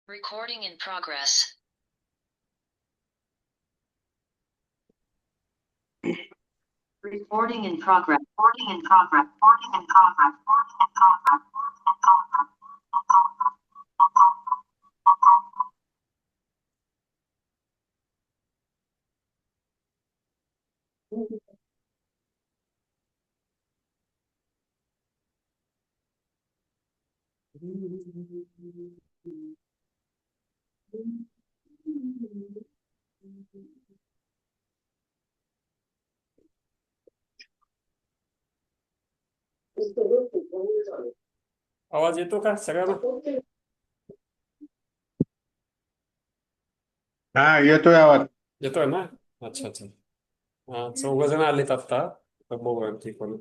Recording in progress. Recording in progress. Recording in progress. Recording in progress. Recording in progress. आवाज येतो का सगळ्यांना? हा, येतोय आवाज. येतोय ना? अच्छा अच्छा. हा, 4 जण आलेत आता. तर बघू आणखी कोण.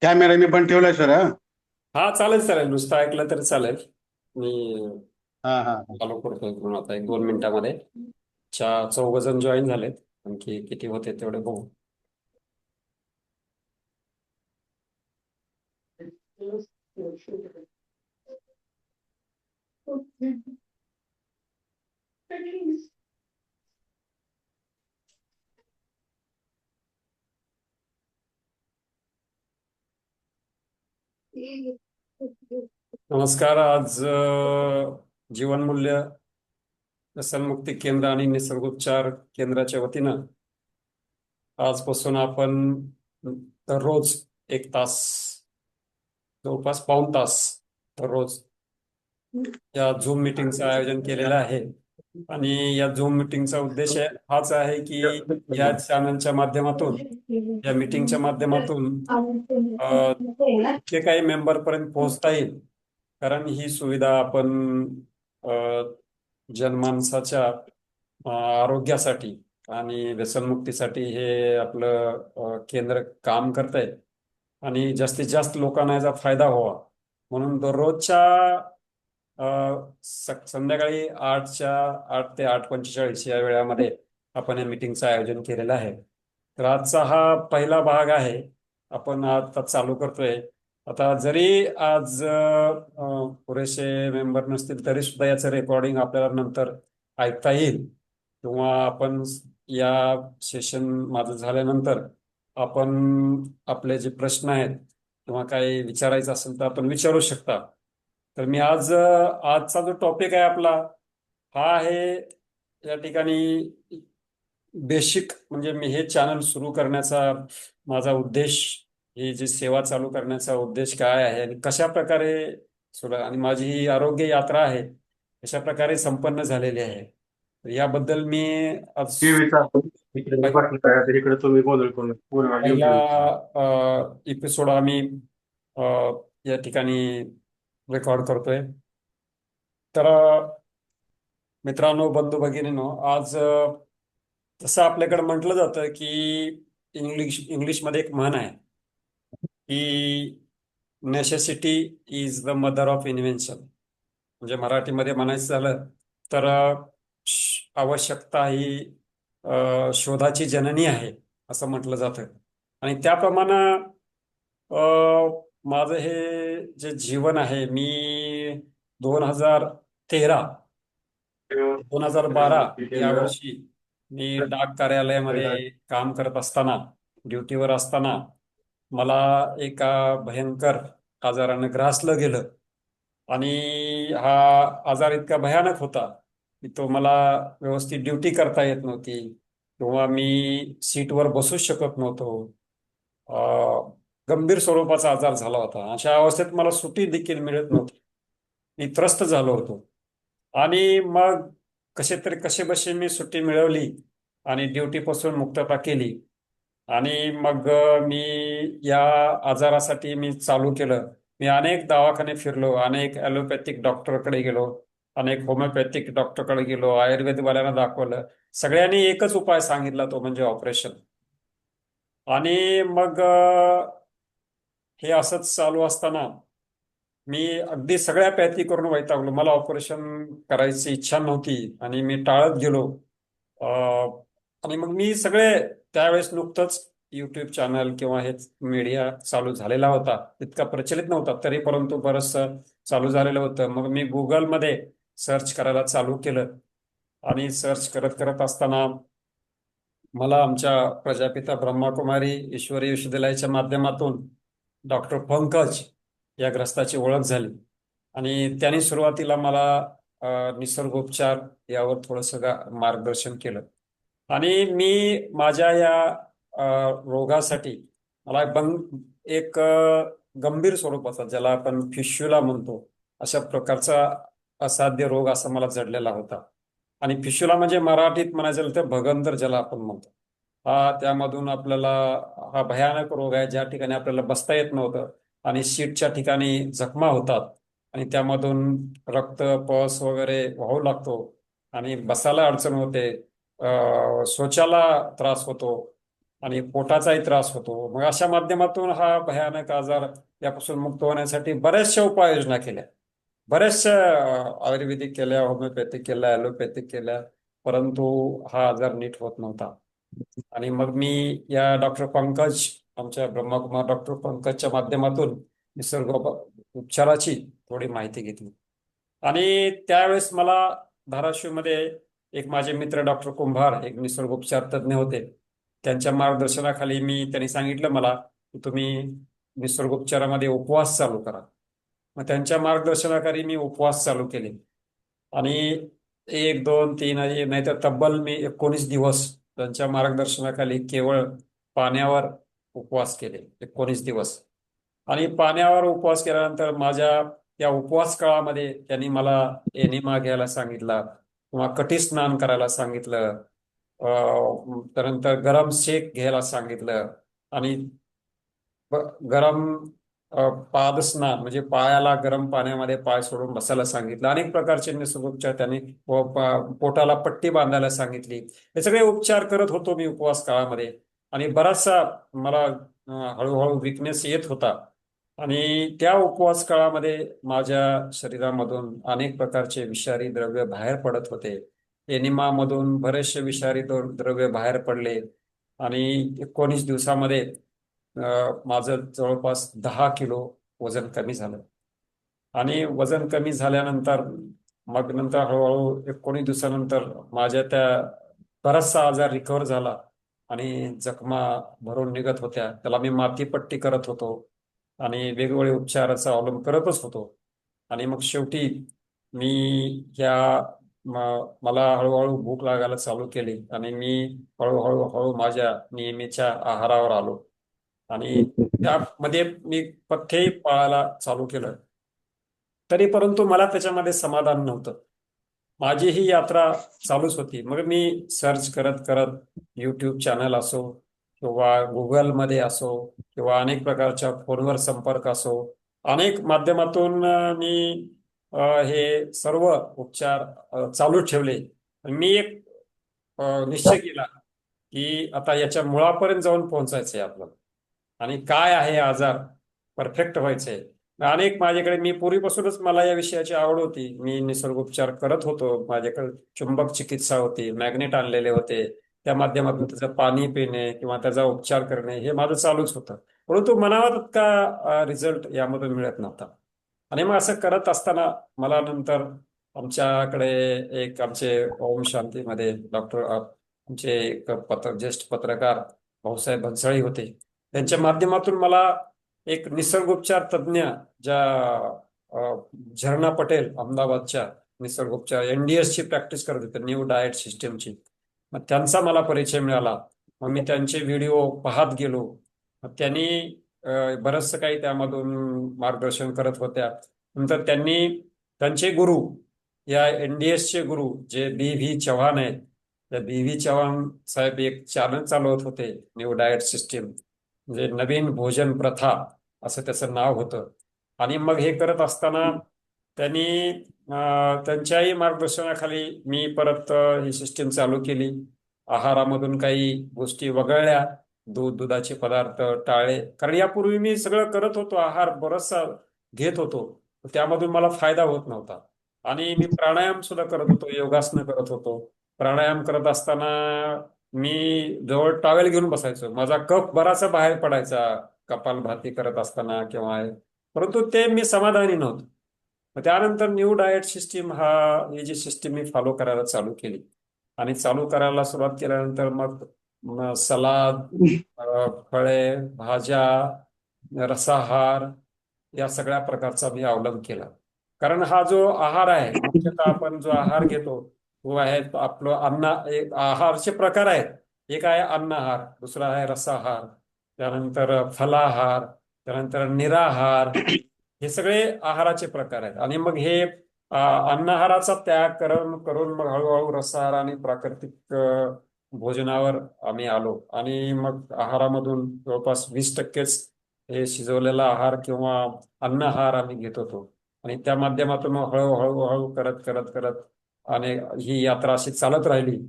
कॅमेरा मी पण ठेवलाय सर. हा हा, चालेल चालेल, नुसतं ऐकलं तरी चालेल. मी हा हा. चालू करतोय म्हणून आता 1-2 मिनिटामध्ये. 4 जण जॉईन झालेत. आणखी किती होते तेवढे बघू. नमस्कार. आज जीवनमूल्य व्यसनमुक्ती केंद्र आणि निसर्गोपचार केंद्राच्या वतीनं आजपासून आपण दररोज 1 तास, जवळपास पाऊण तास दररोज या झूम मिटिंगचं आयोजन केलेलं आहे. आणि या झूम मिटिंगचा उद्देश हाच आहे की या चॅनलच्या माध्यमातून, या मिटिंगच्या माध्यमातून जे काही मेंबरपर्यंत पोहोचता येईल. कारण ही सुविधा आपण जनमानसाच्या आरोग्यासाठी आणि व्यसनमुक्तीसाठी हे आपलं केंद्र काम करत आहे. आणि जास्तीत जास्त लोकांना याचा फायदा व्हावा म्हणून दररोजच्या संध्याकाळी 8 ते 8:45 या वेळामध्ये आपण या मिटिंगचं आयोजन केलेलं आहे. तर आजचा हा पहिला भाग आहे. आपण आता चालू करतोय. आता जरी आज पुरेसे मेंबर नसतील तरी सुद्धा याचं रेकॉर्डिंग आपल्याला नंतर ऐकता येईल. किंवा आपण या सेशन माझं झाल्यानंतर आपण आपले जे प्रश्न आहेत किंवा काही विचारायचं असेल तर आपण विचारू शकता. तर मी आजचा जो टॉपिक आहे आपला हा आहे, या ठिकाणी बेसिक, म्हणजे मी हे चॅनल सुरू करण्याचा माझा उद्देश, ही जी सेवा चालू करण्याचा उद्देश काय आहे आणि कशा प्रकारे सुरू, आणि माझी ही आरोग्य यात्रा आहे कशा प्रकारे संपन्न झालेली आहे. तर याबद्दल मी आज ते विचारतो इकडे बाकी काय असेल, इकडे तुम्ही गोंधळ करून पूर्ण पहिला ड्युटी. एपिसोड आम्ही अ, या ठिकाणी रेकॉर्ड करतोय. तर मित्रांनो, बंधू भगिनींनो, आज जसं आपल्याकडे म्हटलं जातं की इंग्लिशमध्ये एक म्हण आहे की necessity is the mother of invention. म्हणजे मराठीमध्ये म्हणायचं झालं तर आवश्यकता ही शोधाची जननी आहे, असं म्हटलं जातं. आणि त्याप्रमाणे माझं हे जे जीवन आहे, मी 2013 2012 या वर्षी मी डाक कार्यालयामध्ये काम करत असताना, ड्युटीवर असताना मला एका भयंकर आजारानं ग्रासलं गेलं. आणि हा आजार इतका भयानक होता की तो मला व्यवस्थित ड्युटी करता येत नव्हती किंवा मी सीटवर बसूच शकत नव्हतो. अं, गंभीर स्वरूपाचा आजार झाला होता. अशा अवस्थेत मला सुट्टी देखील मिळत नव्हती. मी त्रस्त झालो होतो. आणि मग कसे बसे मी सुट्टी मिळवली आणि ड्युटीपासून मुक्तता केली. आणि मग मी या आजारासाठी मी चालू केलं. मी अनेक दवाखाने फिरलो, अनेक ॲलोपॅथिक डॉक्टरकडे गेलो, अनेक होमिओपॅथिक डॉक्टरकडे गेलो, आयुर्वेदवाल्यांना दाखवलं. सगळ्यांनी एकच उपाय सांगितला, तो म्हणजे ऑपरेशन. आणि मग हे असंच चालू असताना मी अगदी सगळ्या पॅथी करून वैतागलो. मला ऑपरेशन करायची इच्छा नव्हती आणि मी टाळत गेलो. आणि मग मी सगळे त्यावेळेस नुकतंच युट्यूब चॅनल किंवा हे मीडिया चालू झालेला होता, इतका प्रचलित नव्हता तरी परंतु बरंचसं चालू झालेलं होतं. मग मी गुगलमध्ये सर्च करायला चालू केलं आणि सर्च करत करत असताना मला आमच्या प्रजापिता ब्रह्माकुमारी ईश्वरी विश्वविद्यालयाच्या माध्यमातून डॉक्टर पंकज या ग्रस्ताची ओळख झाली आणि त्यांनी सुरुवातीला मला निसर्गोपचार यावर थोडंसं मार्गदर्शन केलं. आणि मी माझ्या या रोगासाठी मला एक गंभीर स्वरूपाचा, ज्याला आपण फिश्युला म्हणतो, अशा प्रकारचा असाध्य रोग असा मला जडलेला होता. आणि फिश्युला म्हणजे मराठीत म्हणायचं तर भगंदर, ज्याला आपण म्हणतो. त्यामधून आपल्याला हा भयानक रोग आहे, ज्या ठिकाणी आपल्याला बसता येत नव्हतं आणि शीटच्या ठिकाणी जखमा होतात आणि त्यामधून रक्त पस वगैरे वाहू लागतो आणि बसायला अडचण होते, शौचाला त्रास होतो आणि पोटाचाही त्रास होतो. मग अशा माध्यमातून हा भयानक आजार यापासून मुक्त होण्यासाठी बऱ्याचशा उपाययोजना केल्या, बऱ्याचशा आयुर्वेदिक केल्या, होमिओपॅथिक केल्या, ॲलोपॅथिक केल्या, परंतु हा आजार नीट होत नव्हता. आणि मग मी या डॉक्टर पंकज, आमच्या ब्रह्मकुमार डॉक्टर पंकजच्या माध्यमातून निसर्ग उपचाराची थोडी माहिती घेतली. आणि त्यावेळेस मला धाराशिवमध्ये एक माझे मित्र डॉक्टर कुंभार, एक निसर्गोपचार तज्ज्ञ होते, त्यांच्या मार्गदर्शनाखाली त्यांनी सांगितलं मला की तुम्ही निसर्गोपचारामध्ये उपवास चालू करा. मग त्यांच्या मार्गदर्शनाखाली मी उपवास चालू केले आणि 1, 2, 3 नाहीतर तब्बल मी 19 दिवस त्यांच्या मार्गदर्शनाखाली केवळ पाण्यावर उपवास केले, 19 दिवस. आणि पाण्यावर उपवास केल्यानंतर माझ्या या उपवास काळामध्ये त्यांनी मला एनिमा घ्यायला सांगितला किंवा कटी स्नान करायला सांगितलं, त्यानंतर गरम शेक घ्यायला सांगितलं आणि गरम पादस्नान म्हणजे पायाला गरम पाण्यामध्ये पाय सोडून बसायला सांगितलं. अनेक प्रकारचे निसर्गोपचार त्यांनी पोटाला पट्टी बांधायला सांगितली. हे सगळे उपचार करत होतो मी उपवास काळामध्ये. आणि बराचसा मला हळूहळू विकनेस येत होता आणि त्या उपवास काळामध्ये माझ्या शरीरामधून अनेक प्रकारचे विषारी द्रव्य बाहेर पडत होते. एनिमामधून बरेचसे विषारी द्रव्य बाहेर पडले आणि 19 दिवसामध्ये माझं जवळपास 10 किलो वजन कमी झालं. आणि वजन कमी झाल्यानंतर मग नंतर हळूहळू 19 दिवसानंतर माझ्या त्या बराचसा आजार रिकवर झाला आणि जखमा भरून निघत होत्या. त्याला मी मातीपट्टी करत होतो आणि वेगवेगळे उपचाराचा अवलंब करतच होतो. आणि मग शेवटी मी मला हळूहळू भूक लागायला चालू केली आणि मी हळूहळू माझ्या नेहमीच्या आहारावर आलो आणि त्यामध्ये मी पथ्यही पाळायला चालू केलं. तरी परंतु मला त्याच्यामध्ये समाधान नव्हतं. माझी ही यात्रा चालूच होती. मग मी सर्च करत करत यूट्यूब चॅनल असो किंवा गुगलमध्ये असो किंवा अनेक प्रकारच्या फोनवर संपर्क असो, अनेक माध्यमातून मी हे सर्व उपचार चालू ठेवले. मी एक निश्चय केला की आता याच्या मुळापर्यंत जाऊन पोहोचायचंय आपल्याला आणि काय आहे आजार, परफेक्ट व्हायचंय. अनेक माझ्याकडे, मी पूर्वीपासूनच मला या विषयाची आवड होती, मी निसर्गोपचार करत होतो. माझ्याकडे चुंबक चिकित्सा होती, मॅग्नेट आणलेले होते, त्या माध्यमातून त्याचं पाणी पिणे किंवा त्याचा उपचार करणे हे माझं चालूच होतं. परंतु मनावर का रिझल्ट यामधून मिळत नव्हता. आणि मग असं करत असताना मला नंतर आमच्याकडे आमचे ओम शांतीमध्ये डॉक्टर, आमचे एक ज्येष्ठ पत्रकार भाऊसाहेब भन्सळी होते, त्यांच्या माध्यमातून मला एक निसर्गोपचार तज्ज्ञ, ज्या झरणा पटेल अहमदाबादच्या, निसर्गोपचार NDS ची प्रॅक्टिस करत होते, न्यू डाएट सिस्टीमची, मग त्यांचा मला परिचय मिळाला. मग मी त्यांचे व्हिडिओ पाहत गेलो. मग त्यांनी बरंचसं काही त्यामधून मार्गदर्शन करत होत्या. नंतर त्यांचे गुरु, या NDS चे गुरु जे BV चव्हाण आहेत, त्या BV चव्हाण साहेब एक चॅनल चालवत होते, न्यू डाएट सिस्टीम, म्हणजे नवीन भोजन प्रथा असं त्याचं नाव होतं. आणि मग हे करत असताना त्यांच्याही मार्गदर्शनाखाली मी परत ही सिस्टीम चालू केली. आहारामधून काही गोष्टी वगळल्या, दुधाचे पदार्थ टाळले, कारण यापूर्वी मी सगळं करत होतो, आहार बराचसा घेत होतो, त्यामधून मला फायदा होत नव्हता. आणि मी प्राणायाम सुद्धा करत होतो, योगासनं करत होतो. प्राणायाम करत असताना मी जवळ टॉवेल घेऊन बसायचो. माझा कफ बराचसा बाहेर पडायचा कपालभाती करत असताना किंवा परंतु ते मी समाधानी नव्हतो. मग त्यानंतर न्यू डाएट सिस्टीम ही जी सिस्टीम मी फॉलो करायला चालू केली आणि चालू करायला सुरुवात केल्यानंतर मग सलाद, फळे, भाज्या, रसाहार या सगळ्या प्रकारचा मी अवलंब केला. कारण हा जो आहार आहे, मुख्यतः आपण जो आहार घेतो तो आहे आपलं एक आहारचे प्रकार आहेत. एक आहे अन्नहार, दुसरा आहे रसाहार, त्यानंतर फलाहार, त्यानंतर निराहार. हे सगळे आहाराचे प्रकार आहेत. आणि मग हे अन्नहाराचा त्याग करून करून मग हळूहळू रसाहार आणि प्राकृतिक भोजनावर आम्ही आलो. आणि मग आहारामधून जवळपास 20%च हे शिजवलेला आहार किंवा अन्नहार आम्ही घेत होतो. आणि त्या माध्यमातून मग हळूहळू हळू करत करत करत आणि ही यात्रा अशी चालत राहिली.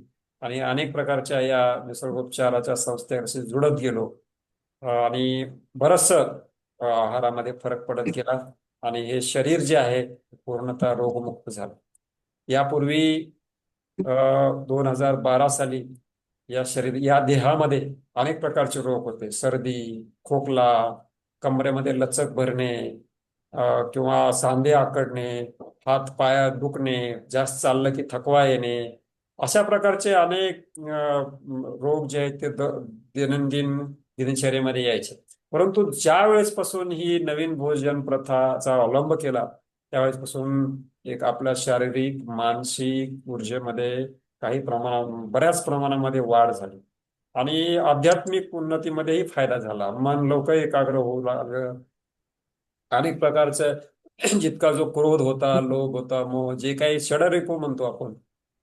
आणि अनेक प्रकारच्या या निसर्गोपचाराच्या संस्थेशी जुळत गेलो. आणि बरचसं आहारामध्ये फरक पडत गेला. आणि हे शरीर जे आहे पूर्णतः रोगमुक्त झालं. यापूर्वी 2012 साली या देहामध्ये अनेक प्रकारचे रोग होते. सर्दी, खोकला, कमरेमध्ये लचक भरणे, किंवा सांधे आकडणे, हात पाय दुखणे, जास्त चाललं की थकवा येणे, अशा प्रकारचे अनेक रोग जे आहेत ते दैनंदिन दिनचर्येमध्ये यायचे. परंतु ज्या वेळेसपासून ही नवीन भोजन प्रथाचा अवलंब केला त्यावेळेसपासून एक आपल्या शारीरिक मानसिक ऊर्जेमध्ये बऱ्याच प्रमाणामध्ये वाढ झाली. आणि आध्यात्मिक उन्नतीमध्येही फायदा झाला. मन लवकर एकाग्र होऊ लागलं. अनेक प्रकारचं जितका जो क्रोध होता, लोभ होता, मोह, जे काही षडरिपू म्हणतो आपण,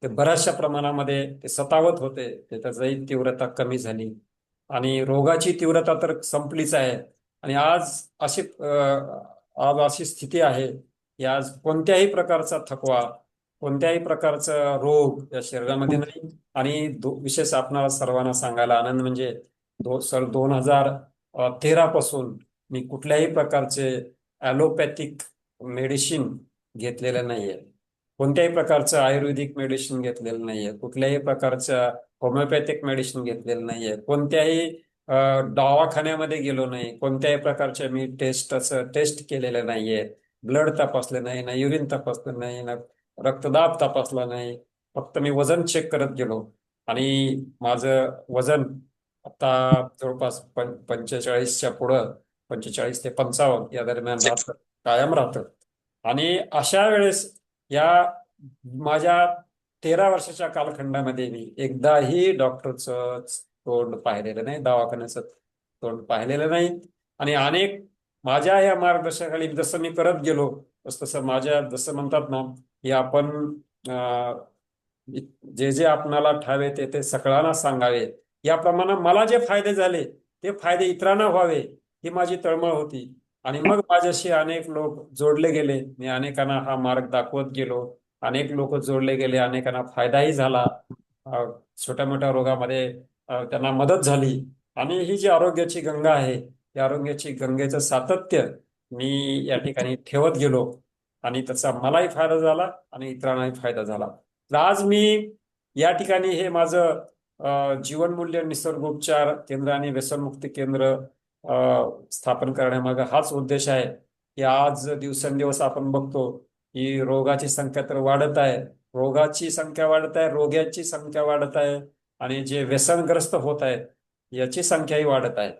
ते बऱ्याचशा प्रमाणामध्ये ते सतावत होते. ते त्याची तीव्रता कमी झाली. आणि रोगाची तीव्रता तर संपलीच आहे. आणि आज अशी स्थिती आहे की आज कोणत्याही प्रकारचा थकवा, कोणत्याही प्रकारचा रोग या शरीरामध्ये नाही. आणि विशेष आपणाला सर्वांना सांगायला आनंद म्हणजे 2013 पासून मी कुठल्याही प्रकारचे ॲलोपॅथिक मेडिसिन घेतलेलं नाहीये. कोणत्याही प्रकारचं आयुर्वेदिक मेडिसिन घेतलेलं नाहीये. कुठल्याही प्रकारचं होमिओपॅथिक मेडिसिन घेतलेलं नाहीये. कोणत्याही दवाखान्यामध्ये गेलो नाही. कोणत्याही प्रकारच्या मी टेस्ट केलेल्या नाहीये. ब्लड तपासले नाही, ना युरिन तपासलं नाही, ना रक्तदाब तपासला नाही. फक्त मी वजन चेक करत गेलो. आणि माझं वजन आता जवळपास 45च्या पुढं, 45 ते 55 या दरम्यान राहतं, कायम राहतं. आणि अशा वेळेस या माझ्या 13 वर्षाच्या कालखंडामध्ये मी एकदाही डॉक्टरचं तोंड पाहिलेलं नाही, दवाखान्याचं तोंड पाहिलेलं नाही. आणि अनेक माझ्या या मार्गदर्शनाखाली जसं मी करत गेलो तसं जसं म्हणतात ना की आपण जे जे आपणाला ठावे ते सगळ्यांना सांगावे, याप्रमाणे मला जे फायदे झाले ते फायदे इतरांना व्हावे ही माझी तळमळ होती. आणि मग माझ्याशी अनेक लोक जोडले गेले. मी अनेकांना हा मार्ग दाखवत गेलो. अनेक लोक जोडले गेले, अनेकांना फायदाही झाला. अ, छोट्या मोठ्या रोगामध्ये त्यांना मदत झाली. आणि ही जी आरोग्याची गंगा आहे, या आरोग्याची गंगेचं सातत्य मी या ठिकाणी ठेवत गेलो. आणि त्याचा मलाही फायदा झाला आणि इतरांनाही फायदा झाला. तर आज मी या ठिकाणी हे माझं जीवनमूल्य निसर्गोपचार केंद्र आणि व्यसनमुक्ती केंद्र स्थापन करण्यामागे हाच उद्देश आहे की आज दिवसेंदिवस आपण बघतो की रोगाची संख्या तर वाढत आहे. रोगाची संख्या वाढत आहे, रोग्यांची संख्या वाढत आहे. आणि जे व्यसनग्रस्त होत आहेत याची संख्याही वाढत आहे.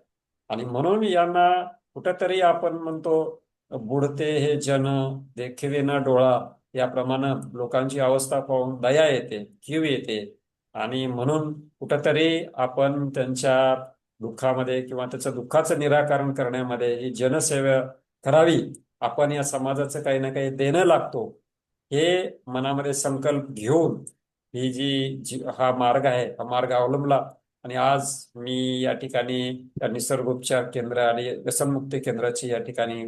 आणि म्हणून यांना कुठेतरी आपण म्हणतो बुडते हे जन देखिवे ना डोळा, याप्रमाणे लोकांची अवस्था पाहून दया येते, कीव येते. आणि म्हणून कुठेतरी आपण त्यांच्या दुःखामध्ये किंवा त्याचं दुःखाचं निराकरण करण्यामध्ये ही जनसेवा करावी. आपण या समाजाचं काही ना काही देणं लागतो हे मनामध्ये संकल्प घेऊन हा मार्ग आहे, हा मार्ग अवलंबला. आणि आज मी या ठिकाणी या निसर्गोपचार केंद्र आणि व्यसनमुक्ती केंद्राची या ठिकाणी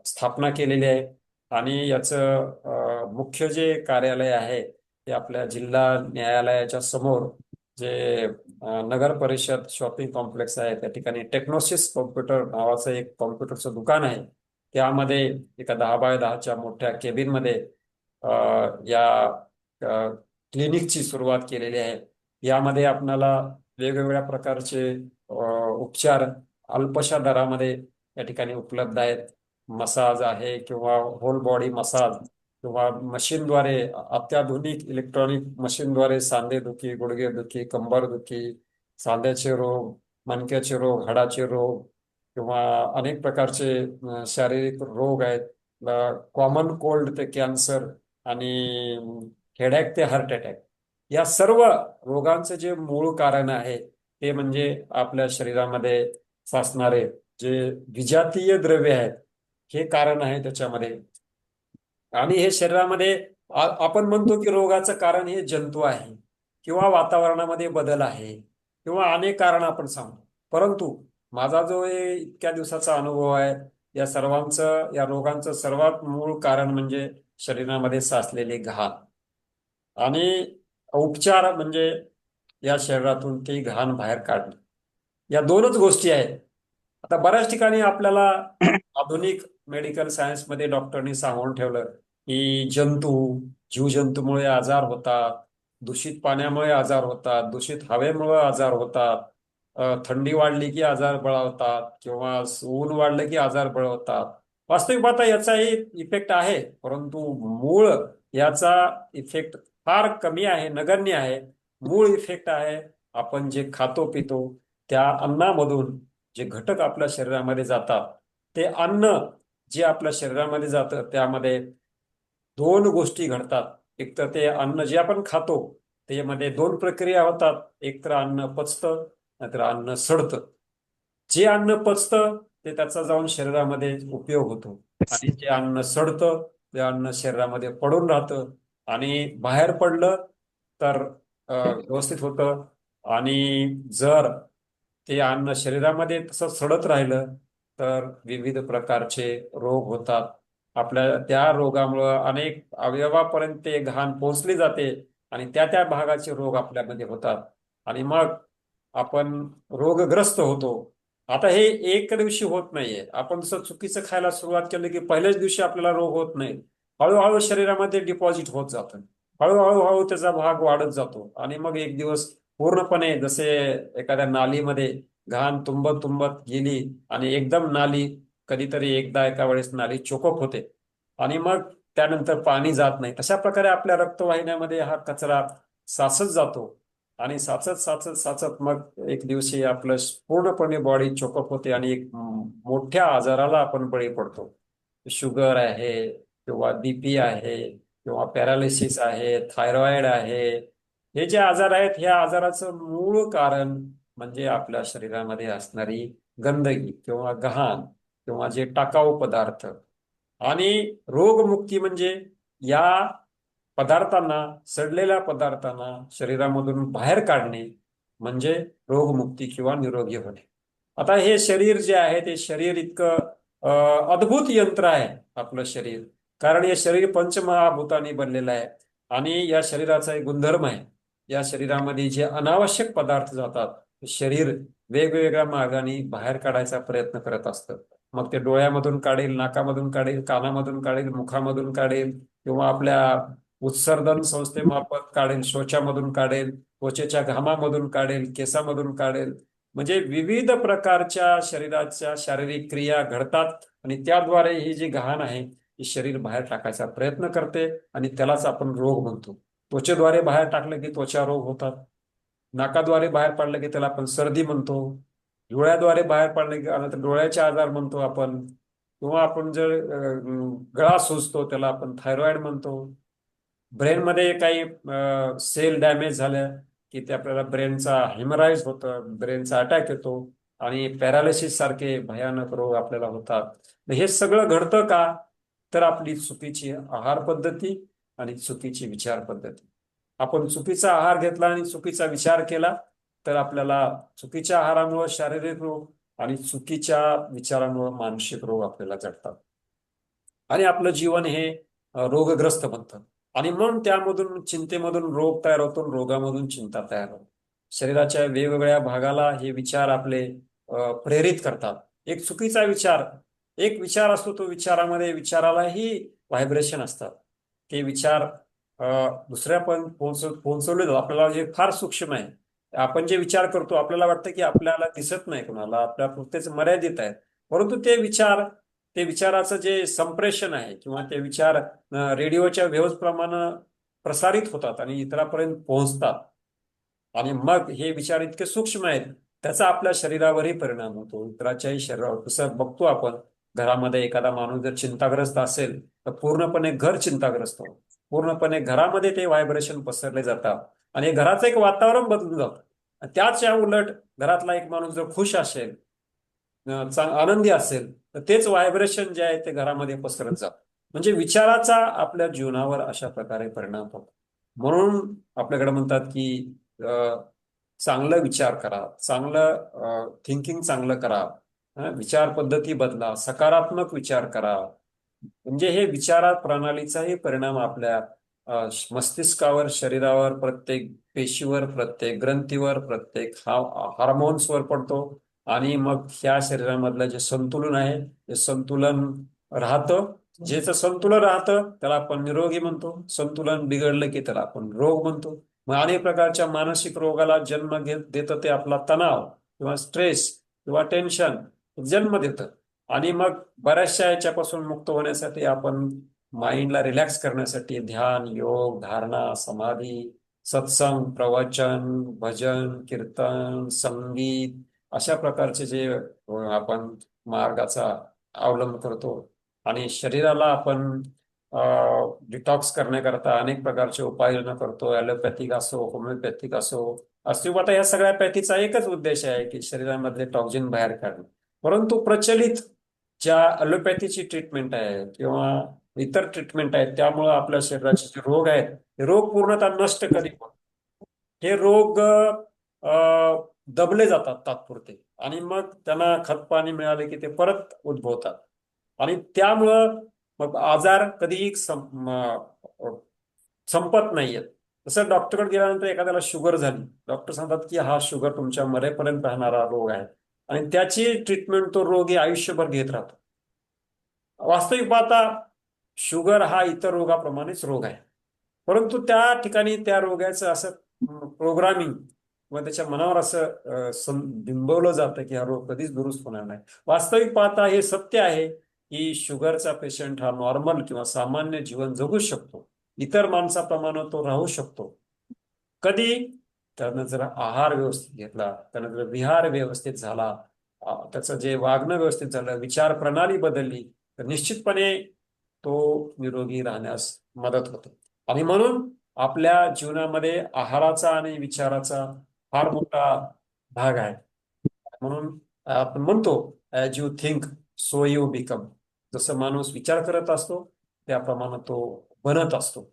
स्थापना केलेली आहे. आणि याचं मुख्य जे कार्यालय आहे ते आपल्या जिल्हा न्यायालयाच्या समोर जे नगर परिषद शॉपिंग कॉम्प्लेक्स आहे त्या ठिकाणी टेक्नोसिस कॉम्प्युटर नावाचं एक कॉम्प्युटरचं दुकान आहे. त्यामध्ये एका 10x10च्या मोठ्या केबिनमध्ये या क्लिनिकची सुरुवात केलेली आहे. यामध्ये आपणाला वेगवेगळ्या प्रकारचे उपचार अल्पशा दरामध्ये या ठिकाणी उपलब्ध आहेत. मसाज आहे किंवा होल बॉडी मसाज किंवा मशीनद्वारे, अत्याधुनिक इलेक्ट्रॉनिक मशीनद्वारे सांधेदुखी, गुडघेदुखी, कंबरदुखी, सांध्याचे रोग, मणक्याचे रोग, हाडाचे रोग किंवा अनेक प्रकारचे शारीरिक रोग आहेत. कॉमन कोल्ड ते कॅन्सर आणि हेडॅक ते हार्ट अटॅक, या सर्व रोगांचं जे मूळ कारण आहे ते म्हणजे आपल्या शरीरामध्ये साचणारे जे विजातीय द्रव्य आहेत, हे कारण आहे त्याच्यामध्ये. आणि हे शरीरामध्ये आपण म्हणतो की रोगाचं कारण हे जंतू आहे किंवा वातावरणामध्ये बदल आहे किंवा अनेक कारण आपण सांगतो. परंतु माझा जो हे इतक्या दिवसाचा अनुभव आहे, या रोगांचं सर्वात मूळ कारण म्हणजे शरीरामध्ये साचलेले घाण आणि उपचार म्हणजे या शरीरातून ती घाण बाहेर काढणे. या दोनच गोष्टी आहेत. आता बऱ्याच ठिकाणी आपल्याला आधुनिक मेडिकल सायन्समध्ये डॉक्टरनी सांगून ठेवलं की जीवजंतूमुळे आजार होतात, दूषित पाण्यामुळे आजार होतात, दूषित हवेमुळे आजार होतात, थंडी वाढली की आजार बळावतात किंवा ऊन वाढलं की आजार बळावतात. वास्तविक पाहता याचाही इफेक्ट आहे, परंतु मूळ याचा इफेक्ट फार कमी आहे, नगण्य आहे. मूळ इफेक्ट आहे आपण जे खातो पितो त्या अन्नामधून जे घटक आपल्या शरीरामध्ये जातात. ते अन्न जे आपल्या शरीरामध्ये जातं त्यामध्ये दोन गोष्टी घडतात. एक तर ते अन्न जे आपण खातो त्यामध्ये दोन प्रक्रिया होतात. एक तर अन्न पचतं, नाहीतर अन्न सडतं. जे अन्न पचतं ते त्याचा जाऊन शरीरामध्ये उपयोग होतो आणि जे अन्न सडतं ते अन्न शरीरामध्ये पडून राहतं आणि बाहेर पडलं तर व्यवस्थित होतं. आणि जर ते अन्न शरीरामध्ये तसं सडत राहिलं तर विविध प्रकारचे रोग होतात. आपल्या त्या रोगामुळं अनेक अवयवापर्यंत ते घाण पोहोचली जाते आणि त्या भागाचे रोग आपल्यामध्ये होतात आणि मग आपण रोगग्रस्त होतो. आता हे एक दिवशी होत नाहीये. आपण जसं चुकीचं खायला सुरुवात केली की पहिल्याच दिवशी आपल्याला रोग होत नाही. हळूहळू शरीरामध्ये डिपॉझिट होत जातं. हळूहळू त्याचा भाग वाढत जातो आणि मग एक दिवस पूर्णपणे जसे एखाद्या नालीमध्ये घाण तुंबत तुंबत गेली आणि एकदम नाली कधीतरी एकदा एका वेळेस नाली चोकअप होते आणि मग त्यानंतर पाणी जात नाही. तशा प्रकारे आपल्या रक्तवाहिन्यामध्ये हा कचरा साचत जातो आणि साचत साचत साचत मग एक दिवशी आपलं पूर्णपणे बॉडी चोकअप होते आणि एक मोठ्या आजाराला आपण बळी पडतो. शुगर आहे किंवा बीपी आहे किंवा पॅरालिसिस आहे, थायरॉइड आहे. हे जे आजार आहेत, ह्या आजाराचं मूळ कारण म्हणजे आपल्या शरीरामध्ये असणारी गंदगी किंवा घाण किंवा जे टाकाऊ पदार्थ. आणि रोगमुक्ती म्हणजे या पदार्थांना, सडलेल्या पदार्थांना शरीरामधून बाहेर काढणे म्हणजे रोगमुक्ती किंवा निरोगी होणे. आता हे शरीर जे आहे ते शरीर इतकं अद्भुत यंत्र आहे आपलं शरीर. कारण हे शरीर पंचमहाभूतांनी बनलेलं आहे आणि या शरीराचा एक गुणधर्म आहे. या शरीरामध्ये जे अनावश्यक पदार्थ जातात शरीर वेगवेगळ्या मार्गाने बाहेर काढायचा प्रयत्न करत असतं. मग ते डोळ्यामधून काढेल, नाकामधून काढेल, कानामधून काढेल, मुखामधून काढेल किंवा आपल्या उत्सर्जन संस्थेमार्फत काढेल, शौचामधून काढेल, त्वचेच्या घामामधून काढेल, केसामधून काढेल. म्हणजे विविध प्रकारच्या शरीराच्या शारीरिक क्रिया घडतात आणि त्याद्वारे ही जी घाण आहे ही शरीर बाहेर टाकायचा प्रयत्न करते आणि त्यालाच आपण रोग म्हणतो. त्वचेद्वारे बाहेर टाकलं की त्वचा रोग होतात. नाकाद्वारे बाहेर पडलं की त्याला आपण सर्दी म्हणतो. डोळ्याद्वारे बाहेर पडलं की डोळ्याचे आजार म्हणतो आपण. किंवा आपण जर गळा सुजतो त्याला आपण थायरॉइड म्हणतो. ब्रेनमध्ये काही सेल डॅमेज झाल्या की ते आपल्याला ब्रेनचा हेमराईज होतं, ब्रेनचा अटॅक येतो आणि पॅरालिसिस सारखे भयानक रोग आपल्याला होतात. हे सगळं घडतं का? तर आपली चुकीची आहार पद्धती आणि चुकीची विचार पद्धती. आपण चुकीचा आहार घेतला आणि चुकीचा विचार केला तर आपल्याला चुकीच्या आहारामुळे शारीरिक रोग आणि चुकीच्या विचारांमुळे मानसिक रोग आपल्याला जडतात आणि आपलं जीवन हे रोगग्रस्त बनतं. आणि मग त्यामधून चिंतेमधून रोग तयार होतो, रोगामधून चिंता तयार होतो. शरीराच्या वेगवेगळ्या भागाला हे विचार आपले प्रेरित करतात. एक चुकीचा विचार, एक विचार असतो, तो विचारामध्ये विचारालाही व्हायब्रेशन असतात. ते विचार दुसऱ्या पण पोहोचवले जातात. आपल्याला जे फार सूक्ष्म आहे, आपण जे विचार करतो आपल्याला वाटतं की आपल्याला दिसत नाही कोणाला, आपल्या पुरतेच मर्यादित आहेत. परंतु ते विचाराचं जे संप्रेषण आहे किंवा ते विचार रेडिओच्या वेव्हज प्रमाणे प्रसारित होतात आणि इतरांपर्यंत पोहोचतात. आणि मग हे विचार इतके सूक्ष्म आहेत, त्याचा आपल्या शरीरावरही परिणाम होतो, इतराच्याही शरीरावर. तसं बघतो आपण, घरामध्ये एखादा माणूस जर चिंताग्रस्त असेल तर पूर्णपणे घर चिंताग्रस्त होतं. पूर्णपणे घरामध्ये ते व्हायब्रेशन पसरले जातात आणि घराचं एक वातावरण बदलून जातं. त्याच्या उलट घरातला एक माणूस जर खुश असेल, आनंदी असेल, तर तेच व्हायब्रेशन जे आहे ते घरामध्ये पसरत जातं. म्हणजे विचाराचा आपल्या जीवनावर अशा प्रकारे परिणाम होतो. म्हणून आपल्याकडे म्हणतात की चांगलं विचार करा, चांगलं थिंकिंग चांगलं करा, विचार पद्धती बदला, सकारात्मक विचार करा. म्हणजे हे विचार प्रणालीचाही परिणाम आपल्या मस्तिष्कावर, शरीरावर, प्रत्येक पेशीवर, प्रत्येक ग्रंथीवर, प्रत्येक हार्मोन्सवर पडतो. आणि मग ह्या शरीरामधलं जे संतुलन आहे ते संतुलन राहतं. ज्याचं संतुलन राहतं त्याला आपण निरोगी म्हणतो. संतुलन बिघडलं की त्याला आपण रोग म्हणतो. मग अनेक प्रकारच्या मानसिक रोगाला जन्म देतं ते आपला तणाव किंवा स्ट्रेस किंवा टेन्शन जन्म देतं. आणि मग बऱ्याचशा याच्यापासून मुक्त होण्यासाठी आपण माइंडला रिलॅक्स करण्यासाठी ध्यान, योग, धारणा, समाधी, सत्संग, प्रवचन, भजन, कीर्तन, संगीत अशा प्रकारचे जे आपण मार्गाचा अवलंब करतो. आणि शरीराला आपण डिटॉक्स करण्याकरता अनेक प्रकारचे उपाययोजना करतो. ॲलोपॅथिक असो, होमिओपॅथिक असो, अस्थिपता, या सगळ्या पॅथीचा एकच उद्देश आहे की शरीरामधले टॉक्झिन बाहेर काढणे. परंतु प्रचलित ज्या ॲलोपॅथीची ट्रीटमेंट आहे किंवा इतर ट्रीटमेंट आहेत त्यामुळं आपल्या शरीराचे जे रोग आहेत ते रोग पूर्णतः नष्ट कधी होत. हे रोग दबले जातात तात्पुरते आणि मग त्यांना खतपाणी मिळाले की ते परत उद्भवतात. आणि त्यामुळं मग आजार कधीही संपत नाहीयेत. तसं डॉक्टरकडे गेल्यानंतर एखाद्याला शुगर झाली, डॉक्टर सांगतात की हा शुगर तुमच्या मरेपर्यंत राहणारा रोग आहे आणि त्याची ट्रीटमेंट तो रोगी आयुष्यभर घेत राहतो. वास्तविक पाहता शुगर हा इतर रोगाप्रमाणेच रोग आहे. परंतु त्या ठिकाणी त्या रोगाचं असं प्रोग्रामिंग किंवा त्याच्या मनावर असं बिंबवलं जातं की हा रोग कधीच दुरुस्त होणार नाही. वास्तविक पाहता हे सत्य आहे की शुगरचा पेशंट हा नॉर्मल किंवा सामान्य जीवन जगू शकतो. इतर माणसाप्रमाणे तो राहू शकतो. कधी? त्यानं जर आहार व्यवस्थित घेतला, त्यानं जर विहार व्यवस्थित झाला, त्याचं जे वागणं व्यवस्थित झालं, विचार प्रणाली बदलली, तर निश्चितपणे तो निरोगी राहण्यास मदत होते. आणि म्हणून आपल्या जीवनामध्ये आहाराचा आणि विचाराचा फार मोठा भाग आहे. म्हणून आपण म्हणतो as you think so you become. जसं माणूस विचार करत असतो त्याप्रमाणे तो बनत असतो.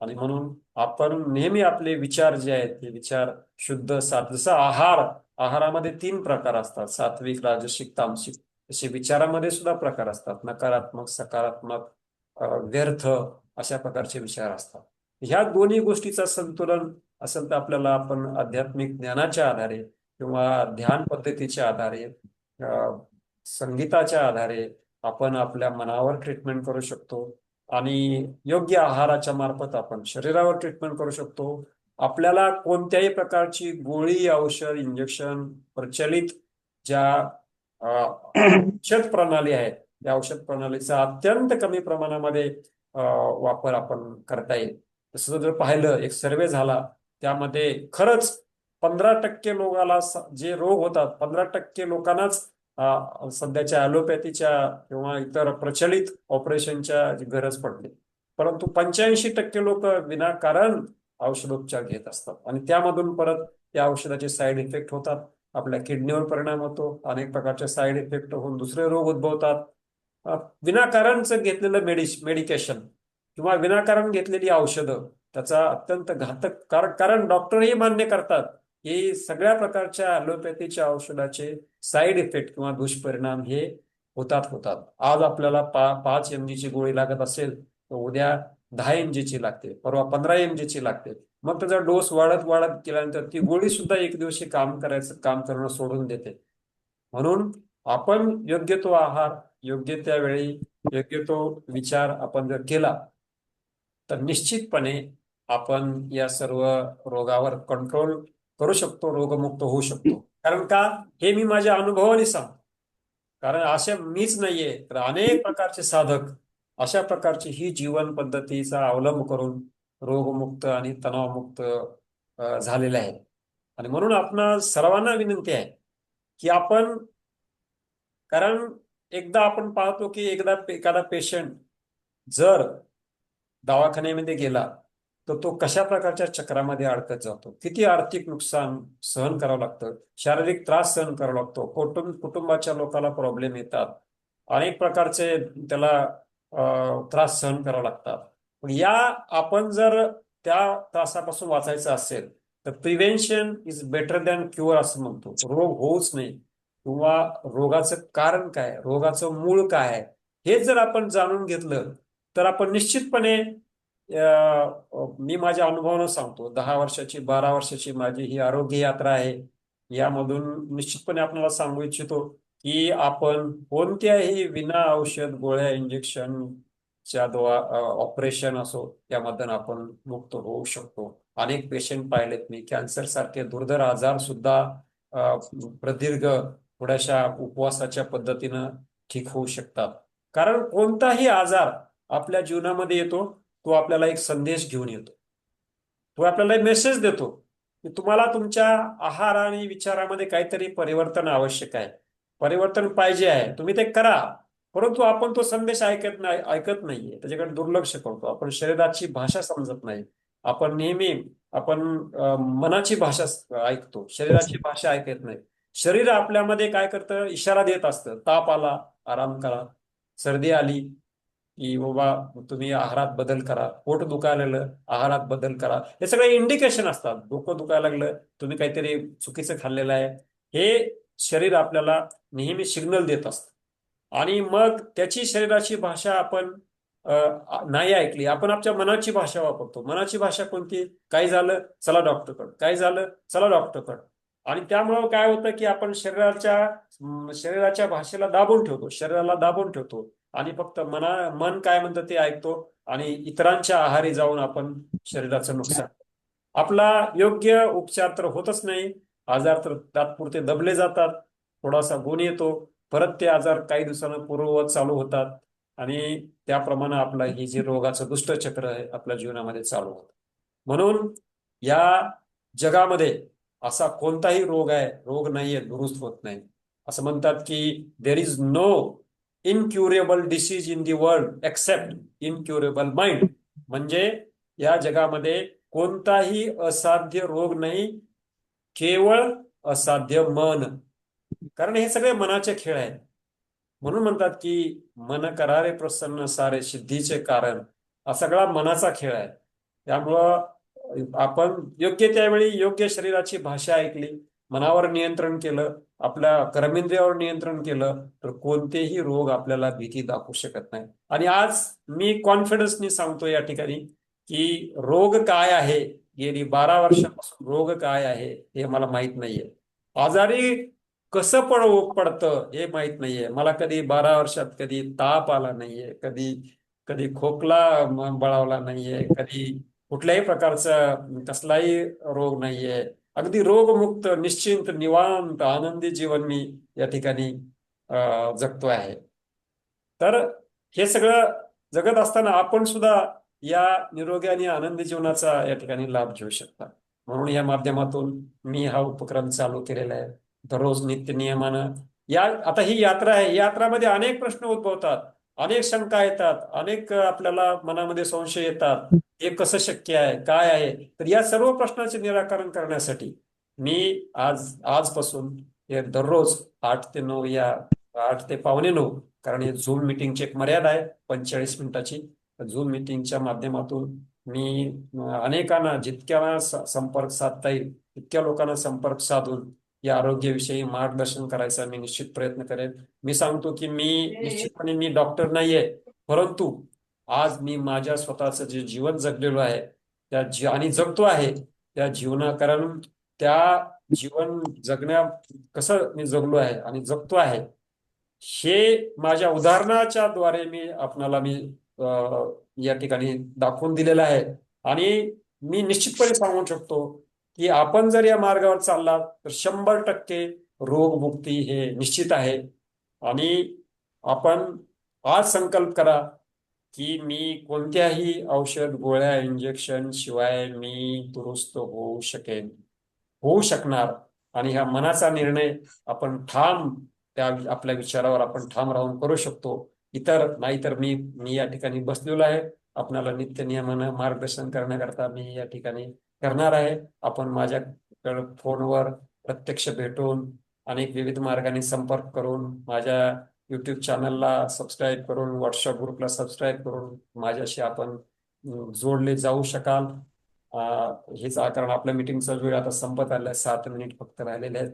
आणि म्हणून आपण नेहमी आपले विचार जे आहेत ते विचार शुद्ध, जसं आहारामध्ये 3 प्रकार असतात, सात्विक, राजसिक, तामसिक. तसे विचारामध्ये सुद्धा प्रकार असतात, नकारात्मक, सकारात्मक, व्यर्थ अशा प्रकारचे विचार असतात. ह्या दोन्ही गोष्टीचं संतुलन असेल तर आपल्याला आपण आध्यात्मिक ज्ञानाच्या आधारे किंवा ध्यान पद्धतीच्या आधारे, संगीताच्या आधारे आपण आपल्या मनावर ट्रीटमेंट करू शकतो. आणि योग्य आहाराच्या मार्फत आपण शरीरावर ट्रीटमेंट करू शकतो. आपल्याला कोणत्याही प्रकारची गोळी, औषध, इंजेक्शन, प्रचलित ज्या औषध प्रणाली आहेत त्या औषध प्रणालीचा अत्यंत कमी प्रमाणामध्ये वापर आपण करता येईल. तसं जर पाहिलं, एक सर्वे झाला त्यामध्ये खरंच 15% लोकाला जे रोग होतात 15% लोकांनाच सध्याच्या ॲलोपॅथीच्या किंवा इतर प्रचलित ऑपरेशनच्या गरज पडते. परंतु 85% लोक विनाकारण औषधोपचार घेत असतात आणि त्यामधून परत त्या औषधाचे साईड इफेक्ट होतात. आपल्या किडनीवर परिणाम होतो, अनेक प्रकारचे साईड इफेक्ट होऊन दुसरे रोग उद्भवतात. विनाकारणचं घेतलेलं मेडिकेशन किंवा विनाकारण घेतलेली औषधं त्याचा अत्यंत घातक, कारण डॉक्टरही मान्य करतात की सगळ्या प्रकारच्या ॲलोपॅथीच्या औषधाचे साईड इफेक्ट किंवा दुष्परिणाम हे होतात. आज आपल्याला 5 mg ची गोळी लागत असेल तर उद्या 10 mg ची लागते, परवा 15 mg ची लागते. मग त्याचा डोस वाढत केल्यानंतर ती गोळी सुद्धा एक दिवशी काम करणं सोडून देते. म्हणून आपण योग्य तो आहार, योग्य त्या वेळी योग्य तो विचार आपण जर केला तर निश्चितपणे आपण या सर्व रोगावर कंट्रोल करू शकतो, रोगमुक्त होऊ शकतो. कारण का, हे मी माझ्या अनुभवाने सांगतो. कारण अशा मीच नाहीये, तर अनेक प्रकारचे साधक अशा प्रकारची ही जीवन पद्धतीचा अवलंब करून रोगमुक्त आणि तणावमुक्त झालेले आहेत. आणि म्हणून आपणा सर्वांना विनंती आहे की आपण, कारण एकदा आपण पाहतो की एखादा पेशंट जर दवाखान्यामध्ये गेला तर तो कशा प्रकारच्या चक्रामध्ये अडकत जातो, किती आर्थिक नुकसान सहन करावं लागतं, शारीरिक त्रास सहन करावा लागतो, कुटुंबाच्या लोकांना प्रॉब्लेम येतात, अनेक प्रकारचे त्याला त्रास सहन करावे लागतात. पण आपण जर त्या त्रासापासून वाचायचं असेल तर prevention is better than cure असं म्हणतो. रोग होऊच नाही किंवा रोगाचं कारण काय, रोगाचं मूळ काय आहे, हे जर आपण जाणून घेतलं तर आपण निश्चितपणे, मी माझ्या अनुभवानं सांगतो, 10 वर्षाची 12 वर्षाची माझी ही आरोग्य यात्रा आहे. यामधून निश्चितपणे आपल्याला सांगू इच्छितो की आपण कोणत्याही विना औषध गोळ्या इंजेक्शनच्या ऑपरेशन असो यामधून आपण मुक्त होऊ शकतो. अनेक पेशंट पाहिलेत मी, कॅन्सर सारखे दुर्धर आजार सुद्धा प्रदीर्घ थोड्याशा उपवासाच्या पद्धतीनं ठीक होऊ शकतात. कारण कोणताही आजार आपल्या जीवनामध्ये येतो, तो आपल्याला एक संदेश घेऊन येतो, तो आपल्याला एक मेसेज देतो की तुम्हाला तुमच्या आहार आणि विचारामध्ये काहीतरी परिवर्तन आवश्यक आहे, परिवर्तन पाहिजे आहे, तुम्ही ते करा. परंतु आपण तो संदेश ऐकत नाहीये, त्याच्याकडे दुर्लक्ष करतो. आपण शरीराची भाषा समजत नाही. आपण नेहमी मनाची भाषा ऐकतो, शरीराची भाषा ऐकत नाही. शरीर आपल्यामध्ये काय करतं, इशारा देत असतं. ताप आला, आराम करा. सर्दी आली की बाबा तुम्ही आहारात बदल करा. पोट दुखायला लागलं, आहारात बदल करा. हे सगळे इंडिकेशन असतात. डोकं दुखायला लागलं, तुम्ही काहीतरी चुकीचं खाल्लेलं आहे, हे शरीर आपल्याला नेहमी सिग्नल देत असतं. आणि मग त्याची शरीराची भाषा आपण नाही ऐकली, आपण आपल्या मनाची भाषा वापरतो. मनाची भाषा कोणती, काही झालं चला डॉक्टरकडे, काही झालं चला डॉक्टरकडे. आणि त्यामुळं काय होतं की आपण शरीराच्या भाषेला दाबून ठेवतो, शरीराला दाबून ठेवतो आणि फक्त मन काय म्हणतं ते ऐकतो आणि इतरांच्या आहारी जाऊन आपण शरीराचं नुकसान. आपला योग्य उपचार तर होतच नाही, आजार तर तात्पुरते दबले जातात, थोडासा गुण येतो, परत ते आजार काही दिवसानं पूर्ववत चालू होतात आणि त्याप्रमाणे आपला ही जे रोगाचं दुष्टचक्र आहे आपल्या जीवनामध्ये चालू होतं. म्हणून या जगामध्ये असा कोणताही रोग आहे, रोग नाहीये, दुरुस्त होत नाही. असं म्हणतात की there is no incurable disease in the world except incurable mind. म्हणजे या जगामध्ये कोणताही असाध्य रोग नाही, केवळ असाध्य मन. कारण हे सगळे मनाचे खेळ आहेत. म्हणून म्हणतात की मन करारे प्रसन्न सारे सिद्धीचे कारण. हा सगळा मनाचा खेळ आहे. त्यामुळं आपण योग्य त्यावेळी योग्य शरीराची भाषा ऐकली, मनावर नियंत्रण केलं, आपल्या कर्मेंद्रियावर नियंत्रण केलं तर कोणतेही रोग आपल्याला भीती दाखवू शकत नाही. आणि आज मी कॉन्फिडन्सनी सांगतो या ठिकाणी की रोग काय आहे, गेली 12 वर्षापासून रोग काय आहे हे मला माहित नाहीये. आजारी कसं पडतं हे माहित नाहीये मला. कधी 12 वर्षात कधी ताप आला नाहीये, कधी कधी खोकला बळावला नाहीये, कधी कुठल्याही प्रकारचा कसलाही रोग नाहीये. अगदी रोगमुक्त, निश्चिंत, निवांत, आनंदी जीवन मी या ठिकाणी जगतो आहे. तर हे सगळं जगत असताना आपण सुद्धा या निरोगी आणि आनंदी जीवनाचा या ठिकाणी लाभ घेऊ शकता. म्हणून या माध्यमातून मी हा उपक्रम चालू केलेला आहे. दररोज नित्य नियमानं आता ही यात्रा आहे, यात्रामध्ये अनेक प्रश्न उद्भवतात, अनेक शंका येतात, अनेक आपल्याला मनामध्ये संशय येतात. हे कसं शक्य आहे, काय आहे. तर या सर्व प्रश्नाचे निराकरण करण्यासाठी मी आजपासून दररोज 8 ते 9 8 ते पावणे 9, कारण हे झूम मिटिंगची एक मर्यादा आहे 45 मिनिटाची. झूम मिटिंगच्या माध्यमातून मी अनेकांना जितक्या संपर्क साधता येईल तितक्या लोकांना संपर्क साधून या आरोग्याविषयी मार्गदर्शन करायचा मी निश्चित प्रयत्न करेन. मी सांगतो की निश्चितपणे मी डॉक्टर नाहीये, परंतु आज मी माझ्या स्वतःचं जे जीवन जगलेलो आहे आणि जगतो आहे त्या कारण त्या जीवन जगण्या कसं मी जगलो आहे आणि जगतो आहे हे माझ्या उदाहरणाच्या द्वारे मी या ठिकाणी दाखवून दिलेलं आहे. आणि मी निश्चितपणे सांगू शकतो की आपण जर या मार्गावर चाललात तर 100% रोगमुक्ती हे निश्चित आहे. आणि आपण आज संकल्प करा की मी कोणत्याही औषध, गोळ्या, इंजेक्शन शिवाय मी दुरुस्त होऊ शकणार. आणि ह्या मनाचा निर्णय आपण ठाम, त्या आपल्या विचारावर आपण ठाम राहून करू शकतो. नाहीतर मी मी या ठिकाणी बसलेलो आहे. आपणाला नित्य नियमानं मार्गदर्शन करण्याकरता मी या ठिकाणी करणार आहे. आपण माझ्याकडे फोनवर प्रत्यक्ष भेटून अनेक विविध मार्गाने संपर्क करून माझ्या युट्यूब चॅनलला सबस्क्राईब करून, व्हॉट्सअप ग्रुपला सबस्क्राईब करून माझ्याशी आपण जोडले जाऊ शकाल. हेच कारण आपल्या मिटिंगचा वेळ आता संपत आलाय, 7 मिनिट फक्त राहिलेले आहेत.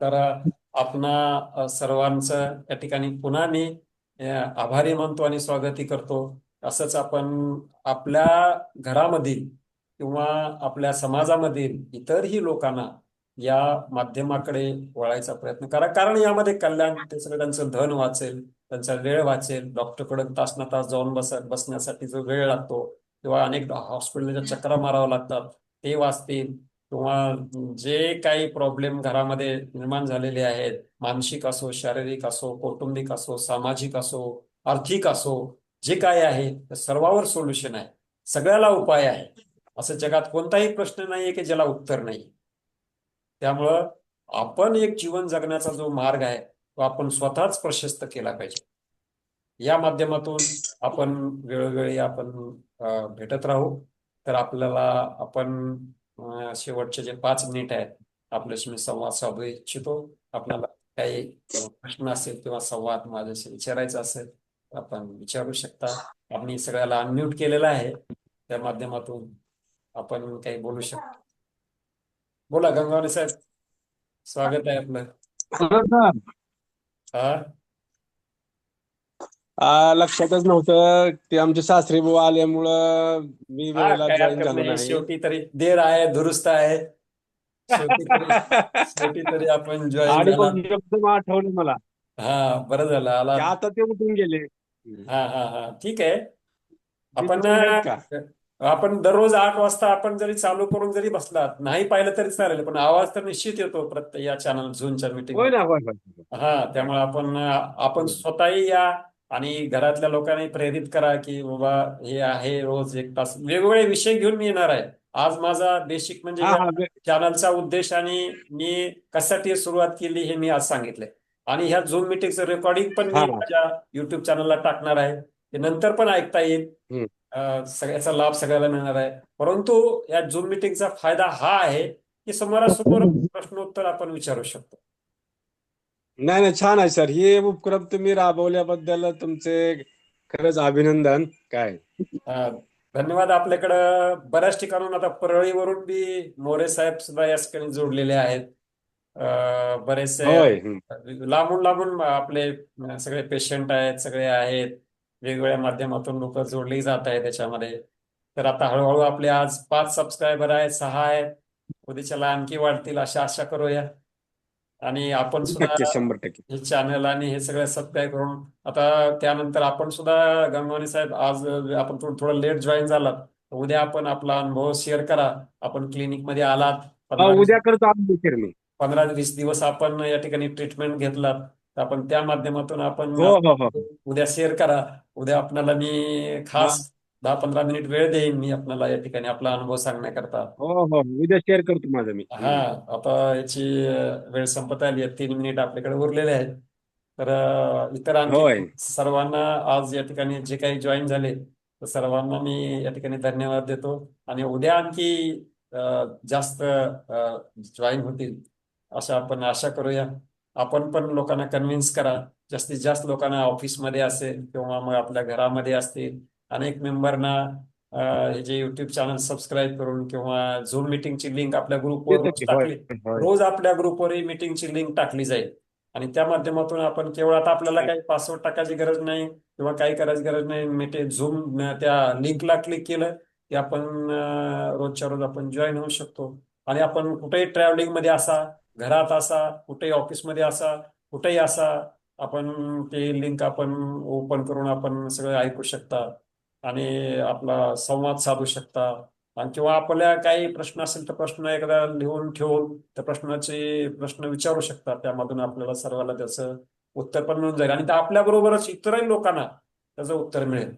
तर आपणा सर्वांचं या ठिकाणी पुन्हा मी आभारी मानतो आणि स्वागती करतो. असंच आपण आपल्या घरामधील किंवा आपल्या समाजामधील इतरही लोकांना या माध्यमाकडे वळायचा प्रयत्न करा. कारण यामध्ये कल्याण, ते सगळं त्यांचं धन वाचेल, त्यांचा वेळ वाचेल. डॉक्टरकडे तासना तास जाऊन बसण्यासाठी जो वेळ लागतो किंवा अनेक हॉस्पिटलच्या चक्रा माराव्या लागतात ते वाचतील. किंवा जे काही प्रॉब्लेम घरामध्ये निर्माण झालेले आहेत, मानसिक असो, शारीरिक असो, कौटुंबिक असो, सामाजिक असो, आर्थिक असो, जे काय आहे त्या सर्वावर सोल्युशन आहे. सगळ्याला उपाय आहे. असं जगात कोणताही प्रश्न नाहीये की ज्याला उत्तर नाही. त्यामुळं आपण एक जीवन जगण्याचा जो मार्ग आहे तो आपण स्वतःच प्रशस्त केला पाहिजे. या माध्यमातून आपण वेळोवेळी आपण भेटत राहू. तर आपल्याला आपण शेवटचे जे 5 मिनिट आहेत आपल्याशी मी संवाद साधू इच्छितो. आपल्याला काही प्रश्न असेल किंवा संवाद माझ्याशी विचारायचा असेल तर आपण विचारू शकता. आम्ही सगळ्याला अनम्यूट केलेलं आहे, त्या माध्यमातून आपण काही बोलू शकतो. बोला गंगावणे साहेब, स्वागत आहे आपलं. Hello sir. हा लक्षातच नव्हतं ते आमचे सासरे बुवा आल्यामुळं मी हा वेळेला काय जॉईन हरकत झालो नाही. नाही. शेवटी तरी देर आहे दुरुस्त आहे. शेवटी तरी आपण जॉईन आणि झाला. मग एकदम आठवलं मला हा बरं झालं आला. की आता ते उठून गेले. हा हा हा ठीक आहे. आपण बिलकुल आहेत का? आपण दररोज 8 वाजता आपण जरी चालू करून जरी बसलात, नाही पाहिलं तरी चालेल, पण आवाज तर निश्चित येतो प्रत्येक या चॅनल झूमच्या मीटिंग. होय ना, होय होय. हा त्यामुळे आपण स्वतःही या आणि घरातल्या लोकांनी प्रेरित करा की बाबा हे आहे, रोज 1 तास वेगवेगळे विषय घेऊन मी येणार आहे. आज माझा बेसिक म्हणजे हा या हा चॅनलचा उद्देश आणि मी कशासाठी सुरुवात केली हे मी आज सांगितलंय. आणि ह्या झूम मीटिंगचं रेकॉर्डिंग पण मी हा माझ्या युट्यूब चॅनलला टाकणार आहे. ते नंतर पण ऐकता येईल. हम्म. सगळ्याचा लाभ सगळ्याला मिळणार आहे. परंतु या झूम मीटिंगचा फायदा हा आहे की समोरासमोर प्रश्नोत्तर आपण विचारू शकतो. नाही नाही, छान आहे सर. हे उपक्रम तुम्ही राबवल्याबद्दल तुमचे खरंच अभिनंदन. काय धन्यवाद. आपल्याकडं बऱ्याच ठिकाणून आता परळीवरून बी मोरे साहेब सुद्धा या ठिकाणी जोडलेले आहेत. बरेचसे होय. लांबून लांबून आपले सगळे पेशंट आहेत, सगळे आहेत. वेगवेगळ्या माध्यमातून लोक जोडली जात आहेत त्याच्यामध्ये. तर आता हळूहळू आपले आज 5 सबस्क्रायबर आहेत, 6 आहेत. उद्याच्याला आणखी वाढतील अशा आशा करूया. आणि आपण सुद्धा 100%. हे चॅनल आणि हे सगळं सबस्क्राईब करून आता त्यानंतर आपण सुद्धा गंगवानी साहेब आज आपण थोडं लेट जॉईन झालात. उद्या आपण आपला अनुभव शेअर करा. आपण क्लिनिकमध्ये आलात, उद्या करतो आम्ही सर. मी 15-20 दिवस आपण या ठिकाणी ट्रीटमेंट घेतलात, तर आपण त्या माध्यमातून आपण हो हो हो उद्या शेअर करा. उद्या आपल्याला मी हा. खास 10-15 मिनिट वेळ देईन मी आपल्याला या ठिकाणी आपला अनुभव सांगण्याकरता. हो हो, उद्या शेअर करतो माझं मी. हा आता याची वेळ संपत आली आहे. 3 मिनिट आपल्याकडे उरलेले आहेत. तर इतर आणखी होय. सर्वांना आज या ठिकाणी जे काही जॉईन झाले तर सर्वांना मी या ठिकाणी धन्यवाद देतो. आणि उद्या आणखी जास्त जॉईन होतील अशा आपण आशा करूया. आपण पण लोकांना कन्व्हिन्स करा. जास्तीत जास्त लोकांना ऑफिसमध्ये असेल किंवा मग आपल्या घरामध्ये असतील अनेक मेंबरना हे जे युट्यूब चॅनल सबस्क्राईब करून किंवा झूम मीटिंगची लिंक आपल्या ग्रुपवर देतो रोज की. होय टाकली. होय. रोज आपल्या ग्रुपवरही मीटिंगची लिंक टाकली जाईल. आणि त्या माध्यमातून आपण केवळ आता आपल्याला काही पासवर्ड टाकायची गरज नाही किंवा काही करायची गरज नाही. झूम त्या लिंकला क्लिक केलं की आपण रोजच्या रोज आपण जॉईन होऊ शकतो. आणि आपण कुठेही ट्रॅव्हलिंग मध्ये असा, घरात असा, कुठेही ऑफिसमध्ये असा, कुठेही असा, आपण ते लिंक आपण ओपन करून आपण सगळं ऐकू शकता. आणि आपला संवाद साधू शकता. आणि किंवा आपल्या काही प्रश्न असेल तर प्रश्न एकदा लिहून ठेवून त्या प्रश्न विचारू शकता. त्यामधून आपल्याला सर्वांना त्याचं उत्तर पण मिळून जाईल आणि ते आपल्याबरोबरच इतरही लोकांना त्याचं उत्तर मिळेल.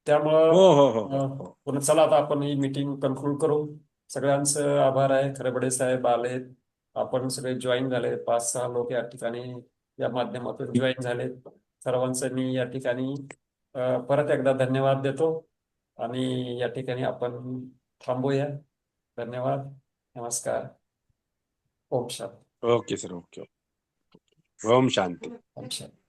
त्यामुळं हो हो हो हो हो. पुन्हा चला आता आपण ही मीटिंग कन्क्लूड करू. सगळ्यांचं आभार आहे. खरबडे साहेब आलेत, आपण सगळे जॉईन झाले, 5-6 लोक या ठिकाणी या माध्यमातून जॉईन झाले. सर्वांचं मी या ठिकाणी परत एकदा धन्यवाद देतो आणि या ठिकाणी आपण थांबूया. धन्यवाद. नमस्कार. ओम शांती. Okay sir, okay. ओम शांती. ओम शांती.